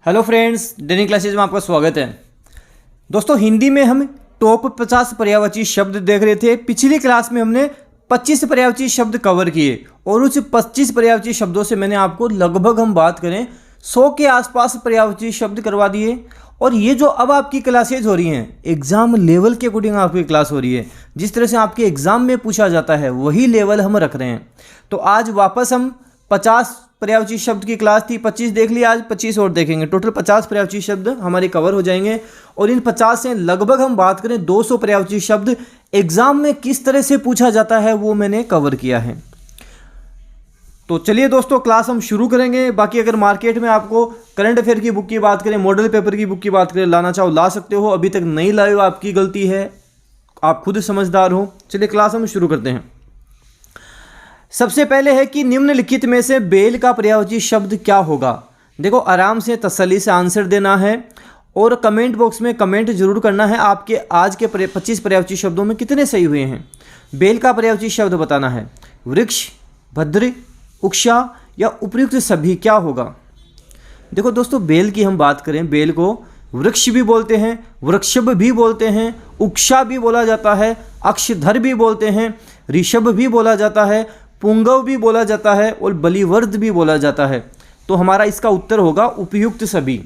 Hello friends, daily classes में आपका स्वागत है। दोस्तों, हिंदी में हम टॉप 50 पर्यायवाची शब्द देख रहे थे। पिछली क्लास में हमने 25 पर्यायवाची शब्द कवर किए और उस 25 पर्यायवाची शब्दों से मैंने आपको लगभग हम बात करें 100 के आसपास पर्यायवाची शब्द करवा दिए। और ये जो अब आपकी क्लासेज हो रही हैं, एग्ज़ाम लेवल के अकॉर्डिंग आपकी क्लास हो रही है। जिस तरह से आपके एग्ज़ाम में पूछा जाता है वही लेवल हम रख रहे हैं। तो आज वापस हम 50 पर्यायवाची शब्द की क्लास थी, 25 देख लिया, आज 25 और देखेंगे। टोटल 50 पर्यायवाची शब्द हमारे कवर हो जाएंगे और इन 50 से लगभग हम बात करें 200 पर्यायवाची शब्द एग्जाम में किस तरह से पूछा जाता है वो मैंने कवर किया है। तो चलिए दोस्तों, क्लास हम शुरू करेंगे। बाकी अगर मार्केट में आपको करंट अफेयर की बुक की बात करें, मॉडल पेपर की बुक की बात करें, लाना चाहो ला सकते हो। अभी तक नहीं लाए हो, आपकी गलती है, आप खुद समझदार हो। चलिए क्लास हम शुरू करते हैं। सबसे पहले है कि निम्नलिखित में से बेल का पर्यायवाची शब्द क्या होगा। देखो, आराम से तसल्ली से आंसर देना है और कमेंट बॉक्स में कमेंट जरूर करना है आपके आज के 25 पर्यायवाची शब्दों में कितने सही हुए हैं। बेल का पर्यायवाची शब्द बताना है। वृक्ष, भद्र, उक्षा या उपयुक्त सभी क्या होगा। देखो दोस्तों, बेल की हम बात करें, बेल को वृक्ष भी बोलते हैं, वृक्षभ भी बोलते हैं, उक्षा भी बोला जाता है, अक्षधर भी बोलते हैं, ऋषभ भी बोला जाता है, पुंगव भी बोला जाता है और बलिवर्द भी बोला जाता है। तो हमारा इसका उत्तर होगा उपयुक्त सभी।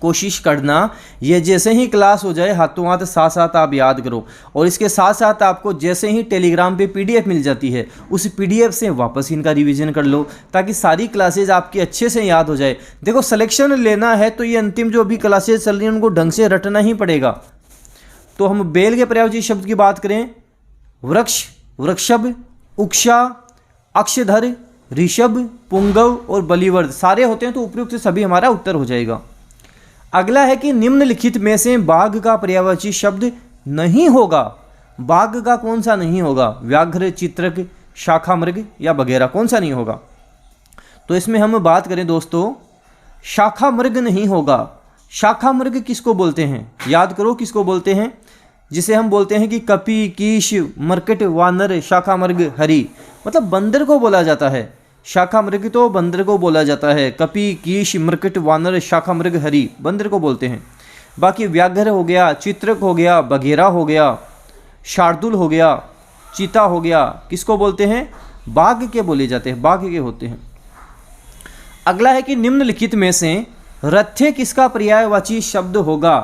कोशिश करना ये जैसे ही क्लास हो जाए हाथों हाथ साथ साथ आप याद करो। और इसके साथ साथ आपको जैसे ही टेलीग्राम पे पीडीएफ मिल जाती है उस पीडीएफ से वापस इनका रिवीजन कर लो ताकि सारी क्लासेज आपकी अच्छे से याद हो जाए। देखो, सिलेक्शन लेना है तो ये अंतिम जो अभी क्लासेज चल रही हैं उनको ढंग से रटना ही पड़ेगा। तो हम बेल के पर्यायवाची शब्द की बात करें, वृक्ष, वृक्षभ, उक्षा, अक्षधर, ऋषभ, पुंगव और बलिवर्द सारे होते हैं तो उपयुक्त सभी हमारा उत्तर हो जाएगा। अगला है कि निम्नलिखित में से बाघ का पर्यायवाची शब्द नहीं होगा। बाघ का कौन सा नहीं होगा। व्याघ्र, चित्रक, शाखामृग या वगैरह कौन सा नहीं होगा। तो इसमें हम बात करें दोस्तों, शाखामृग नहीं होगा। शाखामृग किसको बोलते हैं, याद करो किसको बोलते हैं। जिसे हम बोलते हैं कि कपि, कीश, मरकट, वानर, शाखामृग, हरि, मतलब बंदर को बोला जाता है। शाखामृग तो बंदर को बोला जाता है। कपि, कीश, मरकट, वानर, शाखामृग, हरि बंदर को बोलते हैं। बाकी व्याघ्र हो गया, चित्रक हो गया, बघेरा हो गया, शार्दुल हो गया, चीता हो गया, किसको बोलते हैं, बाघ के बोले जाते हैं, बाघ के होते हैं। अगला है कि निम्नलिखित में से रथ्य किसका पर्यायवाची शब्द होगा।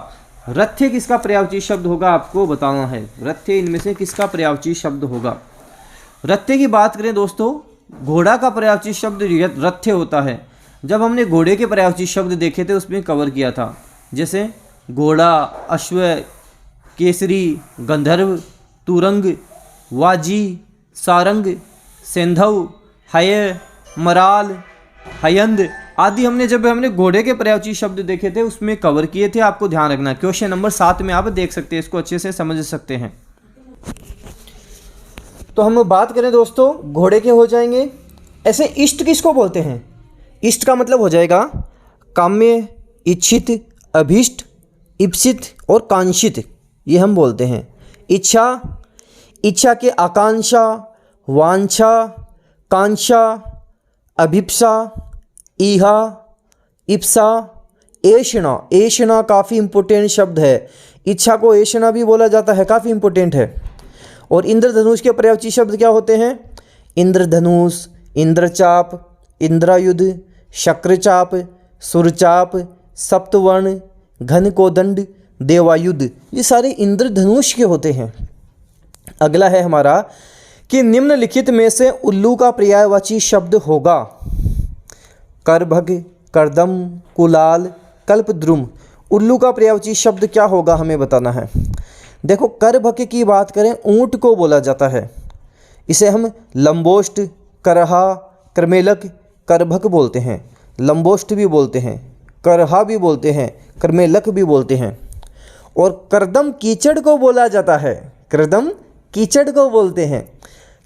रथ्य किसका पर्यायवाची शब्द होगा आपको बताना है। रथ्य इनमें से किसका पर्यायवाची शब्द होगा। रथ्य की बात करें दोस्तों, घोड़ा का पर्यायवाची शब्द रथ्य होता है। जब हमने घोड़े के पर्यायवाची शब्द देखे थे उसमें कवर किया था, जैसे घोड़ा, अश्व, केसरी, गंधर्व, तुरंग, वाजी, सारंग, सेंधव, हय, मराल, हयंद आदि जब हमने घोड़े के पर्यायवाची शब्द देखे थे उसमें कवर किए थे। आपको ध्यान रखना, क्वेश्चन नंबर 7 में आप देख सकते हैं, इसको अच्छे से समझ सकते हैं। तो हम बात करें दोस्तों, घोड़े के हो जाएंगे। ऐसे इष्ट किसको बोलते हैं। इष्ट का मतलब हो जाएगा काम्य, इच्छित, अभीष्ट, इप्सित और कांक्षित, ये हम बोलते हैं। इच्छा, इच्छा के आकांक्षा, वांछा, कांक्षा, अभिप्सा, ईहा, इप्सा, ऐषणा। ऐषणा काफ़ी इंपॉर्टेंट शब्द है। इच्छा को ऐषणा भी बोला जाता है, काफ़ी इंपॉर्टेंट है। और इंद्रधनुष के पर्यायवाची शब्द क्या होते हैं। इंद्रधनुष, इंद्रचाप, इंद्रायुध, शक्रचाप, सुरचाप, सप्तवर्ण, घनकोदंड, देवायुध, ये सारे इंद्रधनुष के होते हैं। अगला है हमारा कि निम्नलिखित में से उल्लू का पर्यायवाची शब्द होगा। करभग, करदम, कुलाल, कल्पद्रुम। उल्लू का पर्यायवाची शब्द क्या होगा हमें बताना है। देखो, करभग की बात करें, ऊंट को बोला जाता है। इसे हम लंबोष्ट, करहा, करमेलक, करभग बोलते हैं। लंबोष्ट भी बोलते हैं, करहा भी बोलते हैं, करमेलक भी बोलते हैं। और करदम कीचड़ को बोला जाता है। करदम कीचड़ को बोलते हैं।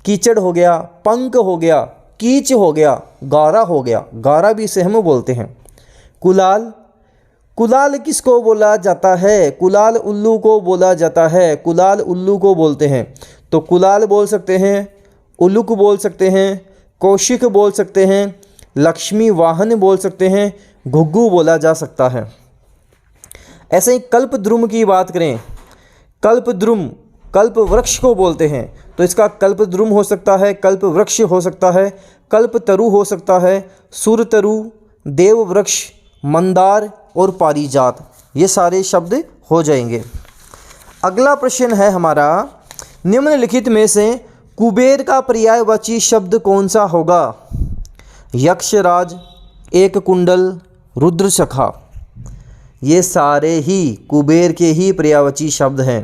कीचड़ हो गया, पंक हो गया, कीच हो गया, गारा हो गया, गारा भी इसे हम बोलते हैं। कुलाल, कुलाल किसको बोला जाता है। कुलाल उल्लू को बोला जाता है। कुलाल उल्लू को बोलते हैं। तो कुलाल बोल सकते हैं, उल्लुक बोल सकते हैं, कौशिक बोल सकते हैं, लक्ष्मी वाहन बोल सकते हैं, घुग्गू बोला जा सकता है। ऐसे ही कल्पद्रुम की बात करें, कल्पद्रुम कल्प वृक्ष को बोलते हैं, तो इसका कल्पद्रुम हो सकता है, कल्प वृक्ष हो सकता है, कल्पतरु हो सकता है, सुरतरु, देव वृक्ष, मंदार और पारिजात, ये सारे शब्द हो जाएंगे। अगला प्रश्न है हमारा, निम्नलिखित में से कुबेर का पर्यायवाची शब्द कौन सा होगा? यक्षराज, एक कुंडल, रुद्रशखा, ये सारे ही कुबेर के ही पर्यायवाची शब्द हैं।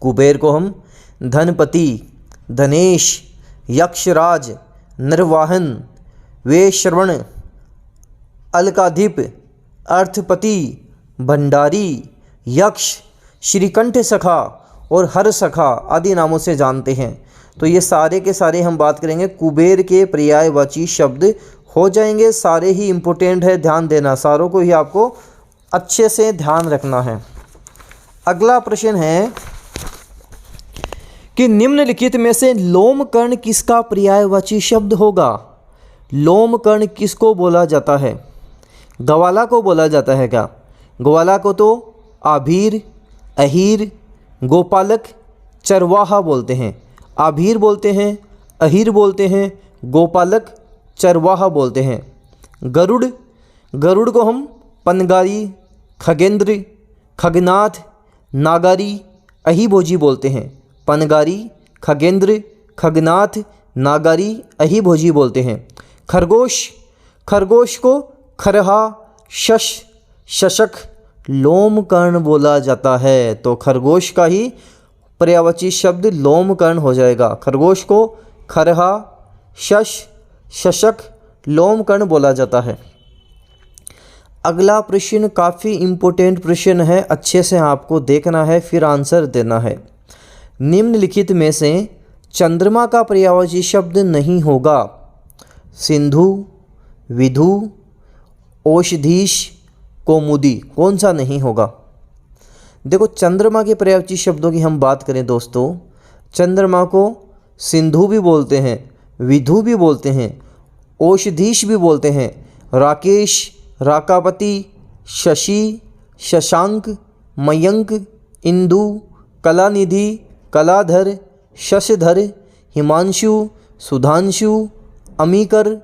कुबेर को हम धनपति, धनेश, यक्षराज, नरवाहन, वेश्रवण, अलकाधिप, अर्थपति, भंडारी, यक्ष, श्रीकंठ सखा और हर सखा आदि नामों से जानते हैं। तो ये सारे के सारे हम बात करेंगे कुबेर के पर्यायवाची शब्द हो जाएंगे। सारे ही इम्पोर्टेंट है, ध्यान देना, सारों को ही आपको अच्छे से ध्यान रखना है। अगला प्रश्न है कि निम्नलिखित में से लोमकर्ण किसका पर्यायवाची शब्द होगा? लोमकर्ण किसको बोला जाता है? ग्वाला को बोला जाता है क्या? ग्वाला को तो आभीर, अहीर, गोपालक, चरवाहा बोलते हैं। आभीर बोलते हैं, अहीर बोलते हैं, गोपालक, चरवाहा बोलते हैं। गरुड़, गरुड़ को हम पनगारी, खगेंद्र, खगनाथ, नागारी, अहिभोजी बोलते हैं। पनगारी, खगेंद्र, खगनाथ, नागारी, अहिभोजी बोलते हैं। खरगोश, खरगोश को खरहा, शश, शशक, लोमकर्ण बोला जाता है। तो खरगोश का ही पर्यायवाची शब्द लोमकर्ण हो जाएगा। खरगोश को खरहा, शश, शशक, लोमकर्ण बोला जाता है। अगला प्रश्न काफ़ी इम्पोर्टेंट प्रश्न है, अच्छे से आपको देखना है फिर आंसर देना है। निम्नलिखित में से चंद्रमा का पर्यायवाची शब्द नहीं होगा? सिंधु, विधु, औषधीश, कौमुदी, कौन सा नहीं होगा? देखो, चंद्रमा के पर्यायवाची शब्दों की हम बात करें दोस्तों, चंद्रमा को सिंधु भी बोलते हैं, विधु भी बोलते हैं, औषधीश भी बोलते हैं, राकेश, राकापति, शशि, शशांक, मयंक, इंदु, कलानिधि, कलाधर, शशधर, हिमांशु, सुधांशु, अमीकर,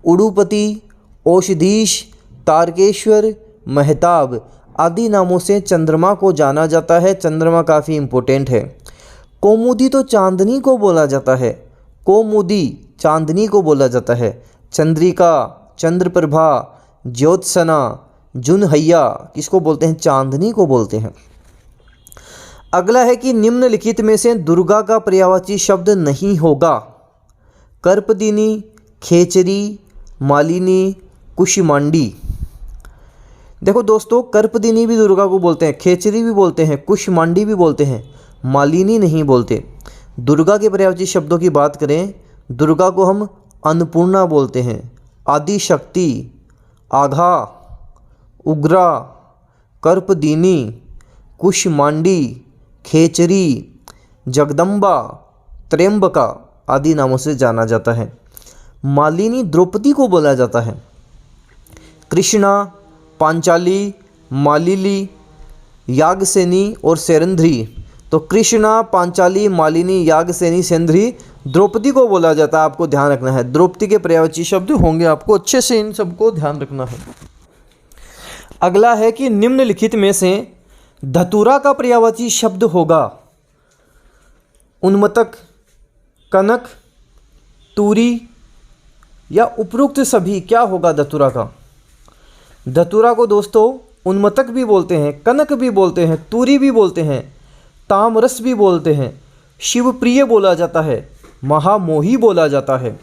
उडुपति, औषधीश, तारकेश्वर, महताब आदि नामों से चंद्रमा को जाना जाता है। चंद्रमा काफ़ी इम्पोर्टेंट है। कौमुदी तो चांदनी को बोला जाता है, कौमुदी चांदनी को बोला जाता है। चंद्रिका, चंद्रप्रभा, ज्योत्सना, जुनहैया किसको बोलते हैं? चांदनी को बोलते हैं। अगला है कि निम्नलिखित में से दुर्गा का पर्यायवाची शब्द नहीं होगा? कर्पदिनी, खेचरी, मालिनी, कुष्मांडी। देखो दोस्तों, कर्पदिनी भी दुर्गा को बोलते हैं, खेचरी भी बोलते हैं, कुष्मांडी भी बोलते हैं, मालिनी नहीं बोलते। दुर्गा के पर्यायवाची शब्दों की बात करें, दुर्गा को हम अन्नपूर्णा बोलते हैं, आदिशक्ति, आघा, उग्रा, कर्पदिनी, कुष्मांडी, खेचरी, जगदम्बा, त्र्यंबका आदि नामों से जाना जाता है। मालिनी द्रौपदी को बोला जाता है। कृष्णा, पांचाली, मालिली, यागसेनी और सेरंध्री। तो कृष्णा, पांचाली, मालिनी, यागसेनी, सेंध्री द्रौपदी को बोला जाता है। आपको ध्यान रखना है, द्रौपदी के पर्यायवाची शब्द होंगे, आपको अच्छे से इन सबको ध्यान रखना है। अगला है कि निम्नलिखित में से धतूरा का पर्यायवाची शब्द होगा? उन्मत्तक, कनक, तूरी या उपरोक्त सभी? क्या होगा धतूरा का? धतूरा को दोस्तों उन्मत्तक भी बोलते हैं, कनक भी बोलते हैं, तूरी भी बोलते हैं, तामरस भी बोलते हैं, शिवप्रिय बोला जाता है, महामोही बोला जाता है।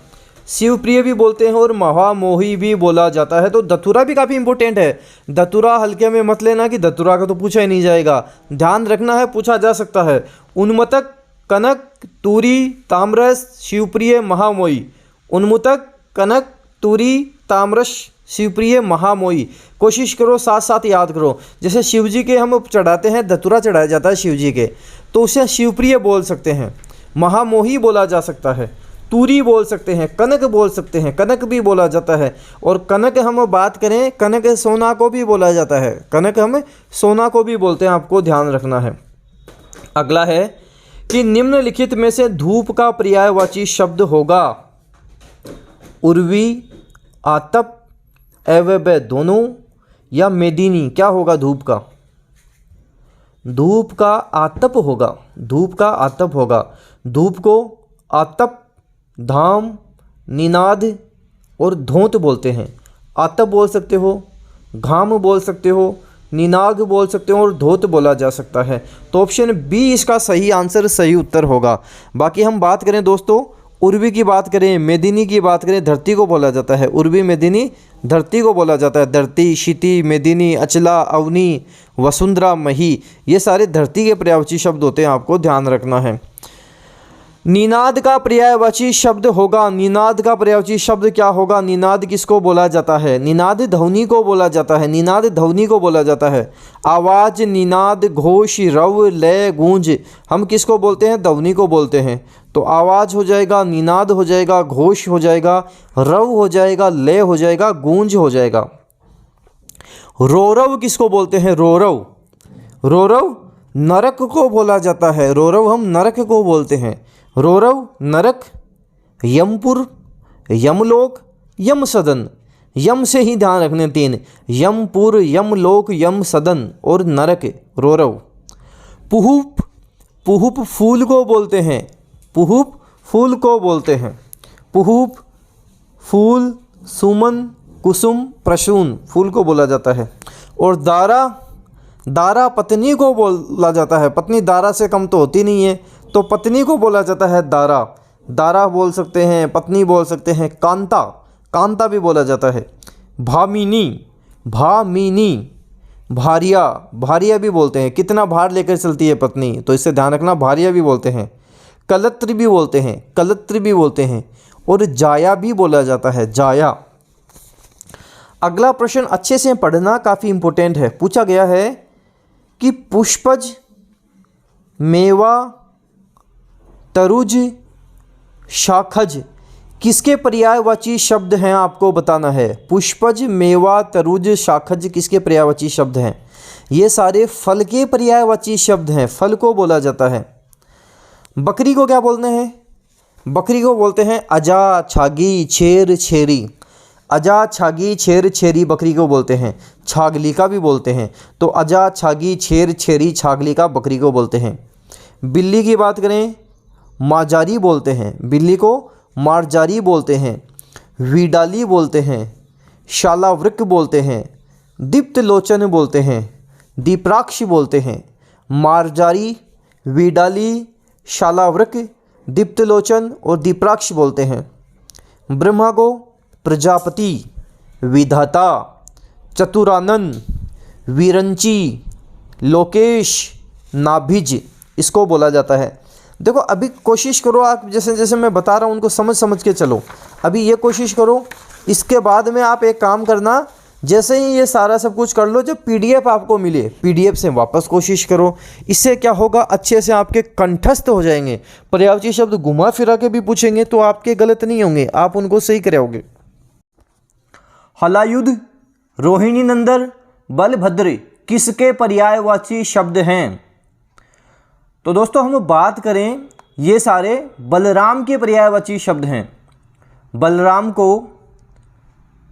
शिवप्रिय भी बोलते हैं और महामोही भी बोला जाता है। तो धतूरा भी काफ़ी इंपॉर्टेंट है। धतूरा हल्के में मत लेना कि धतूरा का तो पूछा ही नहीं जाएगा, ध्यान रखना है, पूछा जा सकता है। उन्मत्तक, कनक, तूरी, ताम्रस, शिवप्रिय, महामोही। उन्मत्तक, कनक, तूरी, ताम्रस, शिवप्रिय, महामोही। कोशिश करो साथ साथ याद करो। जैसे शिव जी के हम चढ़ाते हैं, धतूरा चढ़ाया जाता है शिव जी के, तो उसे शिवप्रिय बोल सकते हैं, महामोही बोला जा सकता है। तूरी बोल सकते हैं, कनक बोल सकते हैं, कनक भी बोला जाता है। और कनक हम बात करें, कनक सोना को भी बोला जाता है, कनक हम सोना को भी बोलते हैं, आपको ध्यान रखना है। अगला है कि निम्नलिखित में से धूप का पर्यायवाची शब्द होगा। उर्वी, आतप, एवं दोनों, या मेदिनी। क्या होगा धूप का? धूप का आतप होगा, धूप का आतप होगा। धूप को आतप, धाम, निनाद और धोंत बोलते हैं। आतप बोल सकते हो, घाम बोल सकते हो, निनाद बोल सकते हो और धोत बोला जा सकता है। तो ऑप्शन बी इसका सही आंसर, सही उत्तर होगा। बाकी हम बात करें दोस्तों, उर्वी की बात करें, मेदिनी की बात करें, धरती को बोला जाता है। उर्वी, मेदिनी धरती को बोला जाता है। धरती, क्षिति, मेदिनी, अचला, अवनी, वसुंधरा, मही, ये सारे धरती के पर्यायवाची शब्द होते हैं, आपको ध्यान रखना है। निनाद का पर्यायवाची शब्द होगा। निनाद का पर्यायवाची शब्द क्या होगा? निनाद किसको बोला जाता है? निनाद ध्वनि को बोला जाता है, निनाद ध्वनि को बोला जाता है। आवाज, निनाद, घोष, रव, लय, गूंज, हम किसको बोलते हैं? ध्वनि को बोलते हैं। तो आवाज हो जाएगा, निनाद हो जाएगा, घोष हो जाएगा, रव हो जाएगा, लय हो जाएगा, गूंज हो जाएगा। रोरव किसको बोलते हैं? रोरव, रोरव नरक को बोला जाता है। रोरव हम नरक को बोलते हैं। रोरव, नरक, यमपुर, यमलोक, यम सदन। यम से ही ध्यान रखने, 3, यमपुर, यमलोक, यम सदन और नरक, रोरव। पुहुप, पुहुप फूल को बोलते हैं, पुहुप फूल को बोलते हैं। पुहुप फूल, सुमन, कुसुम, प्रसून फूल को बोला जाता है। और दारा, दारा पत्नी को बोला जाता है। पत्नी दारा से कम तो होती नहीं है, तो पत्नी को बोला जाता है दारा। दारा बोल सकते हैं, पत्नी बोल सकते हैं। कांता, कांता भी बोला जाता है। भामिनी, भामिनी, भारिया, भारिया भी बोलते हैं। कितना भार लेकर चलती है पत्नी, तो इससे ध्यान रखना, भारिया भी बोलते हैं। कलत्र भी बोलते हैं, कलत्र भी बोलते हैं। और जाया भी बोला जाता है, जाया। अगला प्रश्न अच्छे से पढ़ना, काफ़ी इंपॉर्टेंट है। पूछा गया है कि पुष्पज, मेवा, तरुज, शाखज किसके पर्यायवाची शब्द हैं, आपको बताना है। पुष्पज, मेवा, तरुज, शाखज किसके पर्यायवाची शब्द हैं? ये सारे फल के पर्यायवाची शब्द हैं, फल को बोला जाता है। बकरी को क्या बोलते हैं? बकरी को बोलते हैं अजा, छागी, छेर, छेरी। अजा, छागी, छेर, छेरी बकरी को बोलते हैं। छागली का भी बोलते हैं। तो अजा, छागी, छेर, छेरी, छागली का बकरी को बोलते हैं। बिल्ली की बात करें, माजारी बोलते हैं, बिल्ली को मारजारी बोलते हैं। वीडाली बोलते हैं, शालावृक बोलते हैं, दीप्त लोचन बोलते हैं, दीप्राक्ष बोलते हैं। मारजारी, वीडाली, शालावृक, दीप्त लोचन और दीप्राक्ष बोलते हैं। ब्रह्मा को प्रजापति, विधाता, चतुरानन, विरंची, लोकेश, नाभिज इसको बोला जाता है। देखो अभी कोशिश करो, आप जैसे जैसे मैं बता रहा हूँ उनको समझ समझ के चलो। अभी ये कोशिश करो, इसके बाद में आप एक काम करना, जैसे ही ये सारा सब कुछ कर लो, जब पीडीएफ आपको मिले, पीडीएफ से वापस कोशिश करो। इससे क्या होगा, अच्छे से आपके कंठस्थ हो जाएंगे। पर्यायवाची शब्द घुमा फिरा के भी पूछेंगे तो आपके गलत नहीं होंगे, आप उनको सही कराओगे। हलायुध, रोहिणी नंदन, बलभद्र किसके पर्यायवाची शब्द हैं? तो दोस्तों हम बात करें, ये सारे बलराम के पर्यायवाची शब्द हैं। बलराम को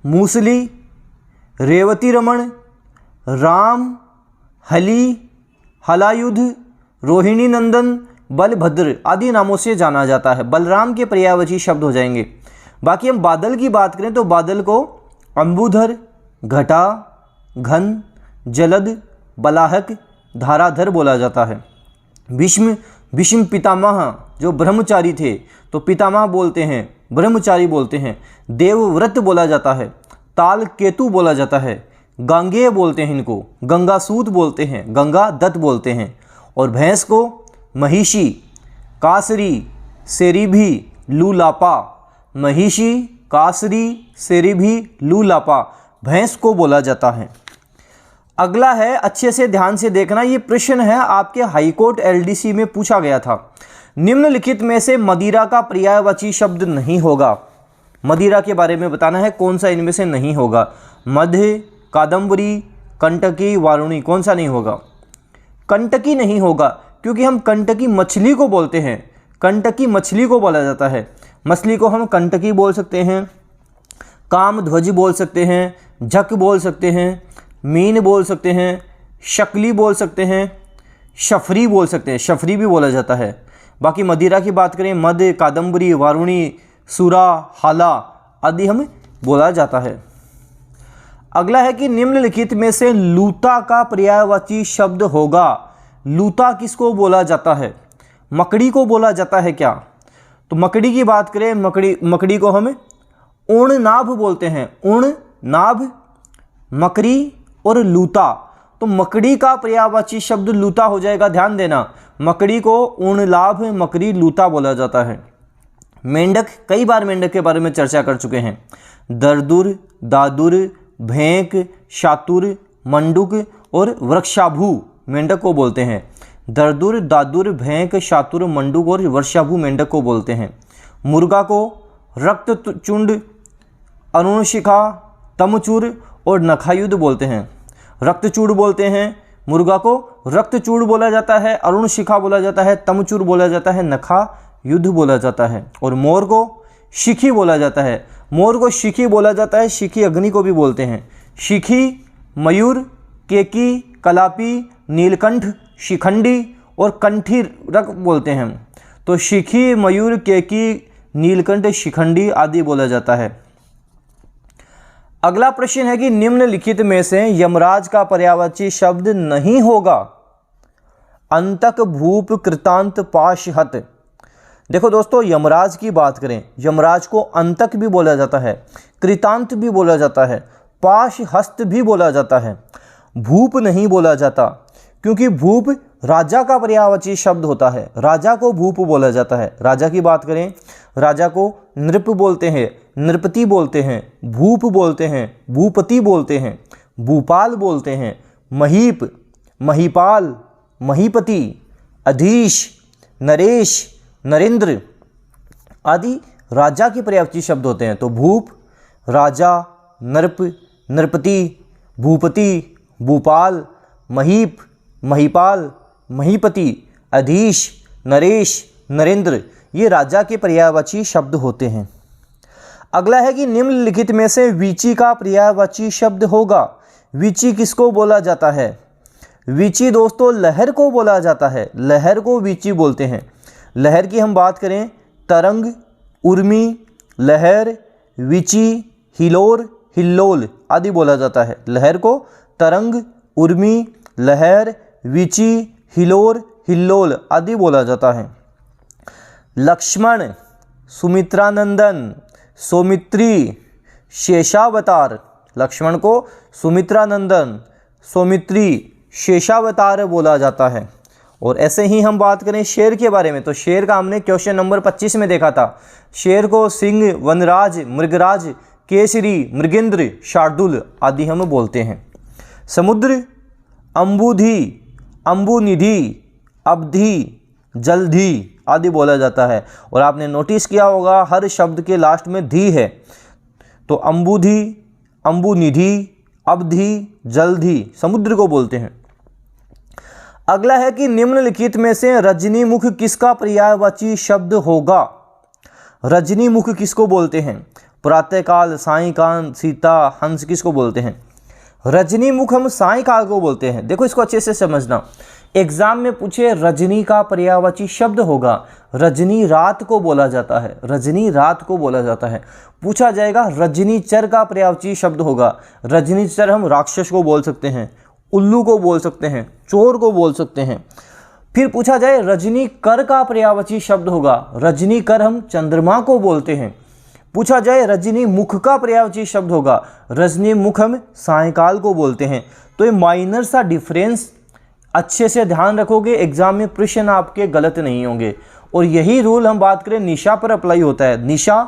मूसली, रेवती रमण, राम, हली, हलायुध, रोहिणी नंदन, बलभद्र आदि नामों से जाना जाता है। बलराम के पर्यायवाची शब्द हो जाएंगे। बाकी हम बादल की बात करें तो बादल को अंबुधर, घटा, घन, जलद, बलाहक, धाराधर बोला जाता है। भीष्म, भीष्म पितामह जो ब्रह्मचारी थे तो पितामह बोलते हैं, ब्रह्मचारी बोलते हैं। देवव्रत बोला जाता है। ताल केतु बोला जाता है। गांगेय बोलते हैं इनको, गंगासूत बोलते हैं, गंगा दत्त बोलते हैं। और भैंस को महिषी, कासरी, सेरिभी, लूलापा। महिषी, कासरी, सेरिभी, लूलापा भैंस को बोला जाता है। अगला है, अच्छे से ध्यान से देखना, ये प्रश्न है आपके हाईकोर्ट एलडीसी में पूछा गया था। निम्नलिखित में से मदिरा का पर्यायवाची शब्द नहीं होगा। मदिरा के बारे में बताना है, कौन सा इनमें से नहीं होगा। मध्य, कादम्बरी, कंटकी, वारुणी, कौन सा नहीं होगा? कंटकी नहीं होगा, क्योंकि हम कंटकी मछली को बोलते हैं। कंटकी मछली को बोला जाता है। मछली को हम कंटकी बोल सकते हैं, कामध्वज बोल सकते हैं, झक बोल सकते हैं, मीन बोल सकते हैं, शकली बोल सकते हैं, शफरी बोल सकते हैं, शफरी भी बोला जाता है। बाकी मदिरा की बात करें, मध्य, कादम्बरी, वारुणी, सुरा, हाला आदि हमें बोला जाता है। अगला है कि निम्नलिखित में से लूता का पर्यायवाची शब्द होगा। लूता किसको बोला जाता है? मकड़ी को बोला जाता है क्या? तो मकड़ी की बात करें, मकड़ी को हम ऊर्णनाभ बोलते हैं। ऊर्णनाभ, मकड़ी और लूता, तो मकड़ी का पर्यायवाची शब्द लूता हो जाएगा। ध्यान देना, मकड़ी को ऊर्णनाभ, मकड़ी, लूता बोला जाता है। मेंढक, कई बार मेंढक के बारे में चर्चा कर चुके हैं। दरदुर, दादुर, भेंक, शातुर, मंडुक और वृक्षाभू मेंढक को बोलते हैं। दरदुर, दादुर, भेंक, शातुर, मंडुक और वर्षाभू मेंढक को बोलते हैं। मुर्गा को रक्तचुंड, अरुणशिखा, तमचूर और नखायुध बोलते हैं। रक्तचूड़ बोलते हैं, मुर्गा को रक्तचूड़ बोला जाता है, अरुणशिखा बोला जाता है, तमचूर बोला जाता है, नखा युद्ध बोला जाता है। और मोर को शिखी बोला जाता है। मोर को शिखी बोला जाता है, शिखी अग्नि को भी बोलते हैं। शिखी, मयूर, केकी, कलापी, नीलकंठ, शिखंडी और कंठीरक बोलते हैं। तो शिखी, मयूर, केकी, नीलकंठ, शिखंडी आदि बोला जाता है। अगला प्रश्न है कि निम्नलिखित में से यमराज का पर्यायवाची शब्द नहीं होगा। अंतक, भूप, कृतांत, पाशहत। देखो दोस्तों, यमराज की बात करें, यमराज को अंतक भी बोला जाता है, कृतांत भी बोला जाता है, पाशहस्त भी बोला जाता है। भूप नहीं बोला जाता, क्योंकि भूप राजा का पर्यायवाची शब्द होता है। राजा को भूप बोला जाता है। राजा की बात करें, राजा को नृप बोलते हैं, नृपति बोलते हैं, भूप बोलते हैं, भूपति बोलते हैं, भूपाल बोलते हैं, महीप, महीपाल, महीपति, अधीश, नरेश, नरेंद्र आदि राजा के पर्यायवाची शब्द होते हैं। तो भूप, राजा, नृप, नृपति, भूपति, भूपाल, महीप, महीपाल, महीपति, अधीश, नरेश, नरेंद्र ये राजा के पर्यायवाची शब्द होते हैं। अगला है कि निम्नलिखित में से वीची का पर्यायवाची शब्द होगा। वीची किसको बोला जाता है? वीची दोस्तों लहर को बोला जाता है। लहर को वीची बोलते हैं। लहर की हम बात करें, तरंग, उर्मी, लहर, वीची, हिलोर, हिल्लोल आदि बोला जाता है। लहर को तरंग, उर्मी, लहर, वीची, हिलोर, हिल्लोल आदि बोला जाता है। लक्ष्मण, सुमित्रानंदन, सौमित्री, शेषावतार। लक्ष्मण को सुमित्रानंदन, सौमित्री, शेषावतार बोला जाता है। और ऐसे ही हम बात करें शेर के बारे में, तो शेर का हमने क्वेश्चन नंबर 25 में देखा था। शेर को सिंह, वनराज, मृगराज, केसरी, मृगेंद्र, शार्दुल आदि हम बोलते हैं। समुद्र, अम्बुधि, अम्बुनिधि, अवधि, जलधि आदि बोला जाता है। और आपने नोटिस किया होगा हर शब्द के लास्ट में धी है। तो अम्बुधि, अम्बुनिधि, अवधि, जलधि समुद्र को बोलते हैं। अगला है कि निम्नलिखित में से रजनीमुख किसका पर्यायवाची शब्द होगा? रजनीमुख किसको बोलते हैं? प्रातःकाल, सायंकाल, सीता, हंस किसको बोलते हैं? रजनीमुख हम सायंकाल को बोलते हैं। देखो इसको अच्छे से समझना, एग्जाम में पूछे रजनी का पर्यायवाची शब्द होगा। रजनी रात को बोला जाता है। रजनी रात को बोला जाता है। पूछा जाएगा रजनीचर का पर्यायवाची शब्द होगा। रजनीचर हम राक्षस को बोल सकते हैं, उल्लू को बोल सकते हैं, चोर को बोल सकते हैं। फिर पूछा जाए रजनीकर का पर्यायवाची शब्द होगा। रजनीकर हम चंद्रमा को बोलते हैं। पूछा जाए रजनी मुख का पर्यायवाची शब्द होगा। रजनी मुख हम सायंकाल को बोलते हैं। तो ये माइनर सा डिफरेंस अच्छे से ध्यान रखोगे, एग्जाम में प्रश्न आपके गलत नहीं होंगे। और यही रूल हम बात करें निशा पर अप्लाई होता है। निशा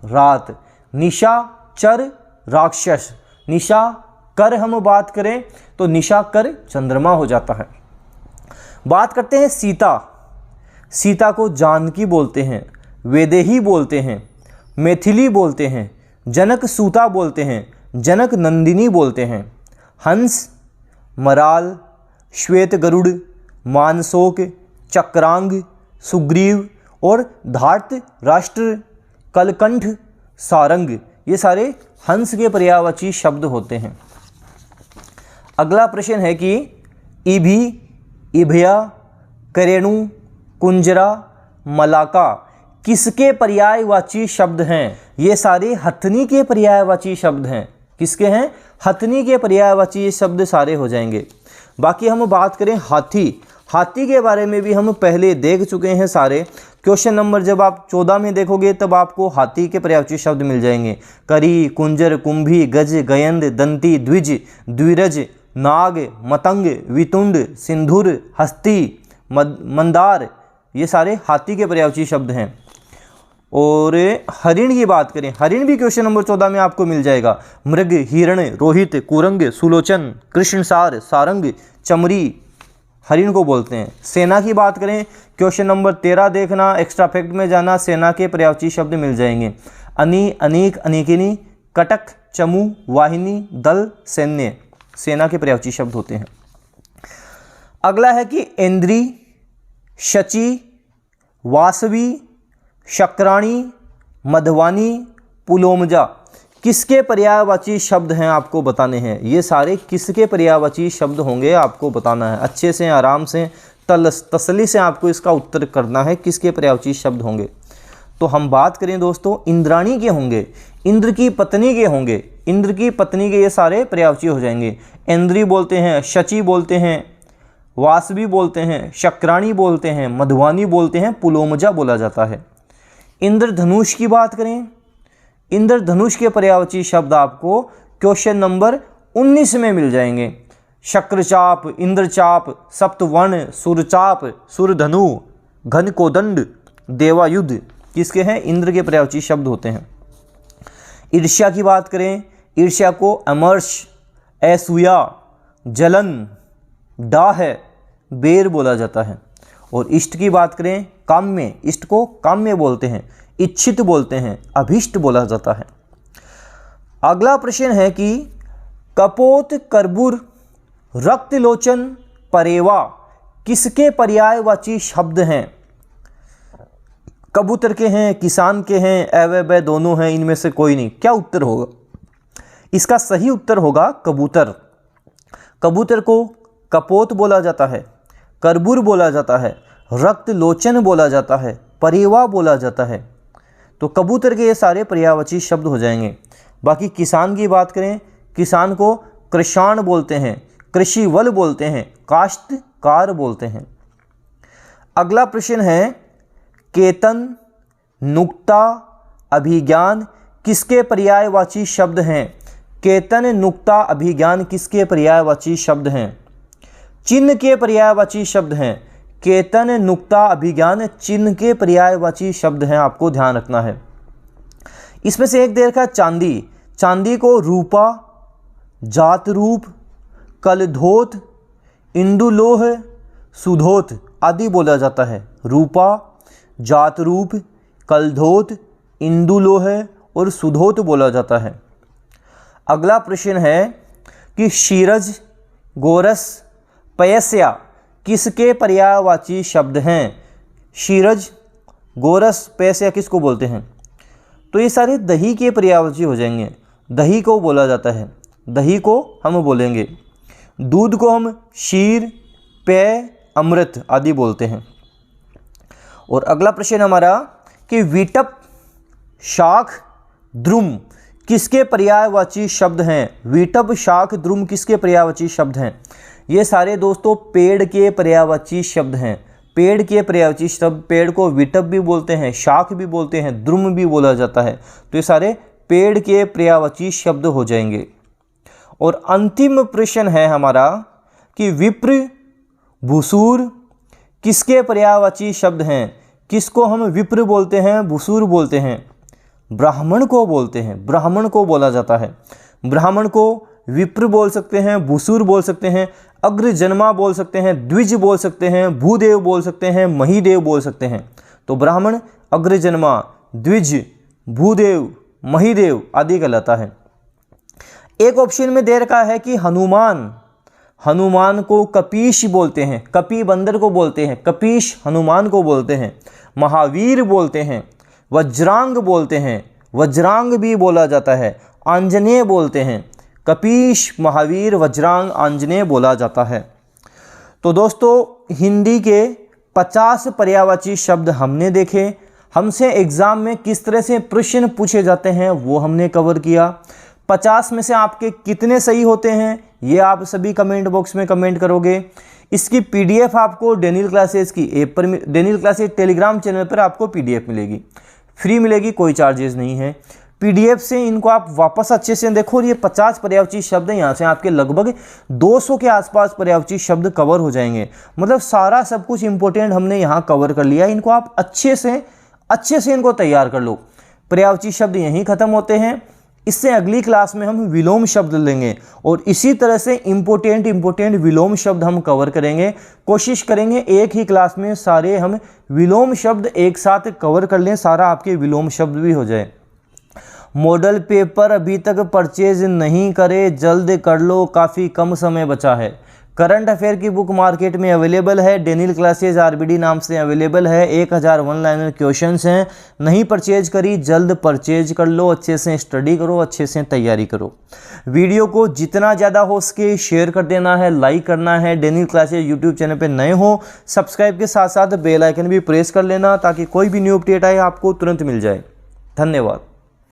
रात, निशा चर राक्षस, निशा कर हम बात करें तो निशा कर चंद्रमा हो जाता है। बात करते हैं सीता। सीता को जानकी बोलते हैं, वैदेही बोलते हैं, मैथिली बोलते हैं, जनक सूता बोलते हैं, जनक नंदिनी बोलते हैं। हंस, मराल, श्वेत गरुड़, मानसोक, चक्रांग, सुग्रीव और धार्त राष्ट्र, कलकंठ, सारंग, ये सारे हंस के पर्यायवाची शब्द होते हैं। अगला प्रश्न है कि इभी, इभया, करेणु, कुंजरा, मलाका किसके पर्यायवाची शब्द हैं? ये सारे हथनी के पर्यायवाची शब्द हैं। किसके हैं? हथनी के पर्यायवाची शब्द सारे हो जाएंगे। बाकी हम बात करें हाथी। हाथी के बारे में भी हम पहले देख चुके हैं सारे। क्वेश्चन नंबर जब आप 14 में देखोगे तब आपको हाथी के पर्यायवाची शब्द मिल जाएंगे। करी, कुंजर, कुंभी, गज, गयंद, दंती, द्विज, द्विरज, नाग, मतंग, वितुंड, सिंधुर, हस्ती, मंदार, ये सारे हाथी के पर्यायवाची शब्द हैं। और हरिण की बात करें, हरिण भी क्वेश्चन नंबर 14 में आपको मिल जाएगा। मृग, हिरण, रोहित, कुरंग, सुलोचन, कृष्णसार, सारंग, चमरी, हरिण को बोलते हैं। सेना की बात करें, क्वेश्चन नंबर 13 देखना, एक्स्ट्रा फैक्ट में जाना, सेना के पर्यायवाची शब्द मिल जाएंगे। अनी, अनीक, अनीकिनी, कटक, चमू, वाहिनी, दल, सैन्य, सेना के पर्यायवाची शब्द होते हैं। अगला है कि इंद्री, शची, वासवी, शक्राणी, मधवानी, पुलोमजा किसके पर्यायवाची शब्द हैं आपको बताने हैं। ये सारे किसके पर्यायवाची शब्द होंगे आपको बताना है। अच्छे से, आराम से, तसल्ली से आपको इसका उत्तर करना है किसके पर्यायवाची शब्द होंगे। तो हम बात करें दोस्तों, इंद्राणी के होंगे, इंद्र की पत्नी के होंगे, इंद्र की पत्नी के ये सारे पर्यायवाची हो जाएंगे। इंद्री बोलते हैं, शची बोलते हैं, वासवी बोलते हैं, शक्राणी बोलते हैं, मधुवानी बोलते हैं, पुलोमजा बोला जाता है। इंद्रधनुष की बात करें, इंद्रधनुष के पर्यायवाची शब्द आपको क्वेश्चन नंबर 19 में मिल जाएंगे। शक्रचाप, इंद्रचाप, सप्तवर्ण, सुरचाप, सुरधनु, घनकोदंड, देवायुध किसके हैं? इंद्र के पर्यायवाची शब्द होते हैं। ईर्ष्या की बात करें, ईर्ष्या को अमर्ष, असूया, जलन, डाह, बेर बोला जाता है। और इष्ट की बात करें, काम्य, इष्ट को काम्य बोलते हैं, इच्छित बोलते हैं, अभीष्ट बोला जाता है। अगला प्रश्न है कि कपोत, करबूर, रक्तलोचन, परेवा किसके पर्यायवाची शब्द हैं? कबूतर के हैं, किसान के हैं, अव्यय दोनों हैं, इनमें से कोई नहीं। क्या उत्तर होगा इसका? सही उत्तर होगा कबूतर। कबूतर को कपोत बोला जाता है, करबूर बोला जाता है, रक्तलोचन बोला जाता है, परेवा बोला जाता है। तो कबूतर के ये सारे पर्यायवाची शब्द हो जाएंगे। बाकी किसान की बात करें, किसान को कृषाण बोलते हैं, कृषिवल बोलते हैं, काश्तकार बोलते हैं। अगला प्रश्न है केतन, नुक्ता, अभिज्ञान किसके पर्यायवाची शब्द हैं? केतन, नुक्ता, अभिज्ञान किसके पर्यायवाची शब्द हैं? चिन्ह के पर्यायवाची शब्द हैं। केतन, नुक्ता, अभिज्ञान चिन्ह के पर्यायवाची शब्द हैं, आपको ध्यान रखना है। इसमें से एक देखा चांदी, चांदी को रूपा, जात रूप, कलधोत, इंदुलोह, सुधोत आदि बोला जाता है। रूपा, जात रूप, कलधोत, इंदुलोह और सुधोत बोला जाता है। अगला प्रश्न है कि शीरज, गोरस, पयस्या किसके पर्यायवाची शब्द हैं? शीरज, गोरस, पयस्या किसको बोलते हैं? तो ये सारे दही के पर्यायवाची हो जाएंगे। दही को बोला जाता है, दही को हम बोलेंगे। दूध को हम क्षीर, पेय, अमृत आदि बोलते हैं। और अगला प्रश्न हमारा कि विटप, शाख, द्रुम किसके पर्यायवाची शब्द हैं? विटप, शाख, द्रुम किसके पर्यायवाची शब्द हैं? ये सारे दोस्तों पेड़ के पर्यायवाची शब्द हैं। पेड़ के पर्यायवाची शब्द, पेड़ को विटप भी बोलते हैं, शाख भी बोलते हैं, द्रुम भी बोला जाता है। तो ये सारे पेड़ के पर्यायवाची शब्द हो जाएंगे। और अंतिम प्रश्न है हमारा कि विप्र, भूसूर किसके पर्यायवाची शब्द हैं? किसको हम विप्र बोलते हैं, भूसूर बोलते हैं? ब्राह्मण को बोलते हैं, ब्राह्मण को बोला जाता है। ब्राह्मण को विप्र बोल सकते हैं, भूसुर बोल सकते हैं, अग्रजन्मा बोल सकते हैं, द्विज बोल सकते हैं, भूदेव बोल सकते हैं, महीदेव बोल सकते हैं। तो ब्राह्मण अग्रजन्मा, द्विज, भूदेव, महीदेव आदि कहलाता है। एक ऑप्शन में दे रखा है कि हनुमान, हनुमान को कपीश बोलते हैं, कपी बंदर को बोलते हैं, कपीश हनुमान को बोलते हैं, महावीर बोलते हैं, वज्रांग बोलते हैं, वज्रांग भी बोला जाता है, आंजनेय बोलते हैं। कपीश, महावीर, वज्रांग, आंजनेय बोला जाता है। तो दोस्तों हिंदी के 50 पर्यायवाची शब्द हमने देखे। हमसे एग्जाम में किस तरह से प्रश्न पूछे जाते हैं वो हमने कवर किया। 50 में से आपके कितने सही होते हैं ये आप सभी कमेंट बॉक्स में कमेंट करोगे। इसकी पीडीएफ आपको डेनियल क्लासेस की ऐप पर, डेनियल क्लासेस टेलीग्राम चैनल पर आपको पीडीएफ मिलेगी, फ्री मिलेगी, कोई चार्जेस नहीं है। पीडीएफ से इनको आप वापस अच्छे से देखो। और ये 50 पर्यायवाची शब्द हैं, यहाँ से आपके लगभग 200 के आसपास पर्यायवाची शब्द कवर हो जाएंगे। मतलब सारा सब कुछ इंपॉर्टेंट हमने यहाँ कवर कर लिया। इनको आप अच्छे से इनको तैयार कर लो। पर्यायवाची शब्द यहीं खत्म होते हैं। इससे अगली क्लास में हम विलोम शब्द लेंगे और इसी तरह से इंपॉर्टेंट विलोम शब्द हम कवर करेंगे। कोशिश करेंगे एक ही क्लास में सारे हम विलोम शब्द एक साथ कवर कर लें, सारा आपके विलोम शब्द भी हो जाए। मॉडल पेपर अभी तक परचेज नहीं करे, जल्द कर लो, काफ़ी कम समय बचा है। करंट अफेयर की बुक मार्केट में अवेलेबल है, डेनियल क्लासेज आरबीडी नाम से अवेलेबल है। 1000 वन लाइनर क्वेश्चंस हैं, नहीं परचेज करी जल्द परचेज कर लो। अच्छे से स्टडी करो, अच्छे से तैयारी करो। वीडियो को जितना ज़्यादा हो सके शेयर कर देना है, लाइक करना है। डेनियल क्लासेज यूट्यूब चैनल पर नए हो सब्सक्राइब के साथ साथ बेल आइकन भी प्रेस कर लेना ताकि कोई भी न्यू अपडेट आए आपको तुरंत मिल जाए। धन्यवाद।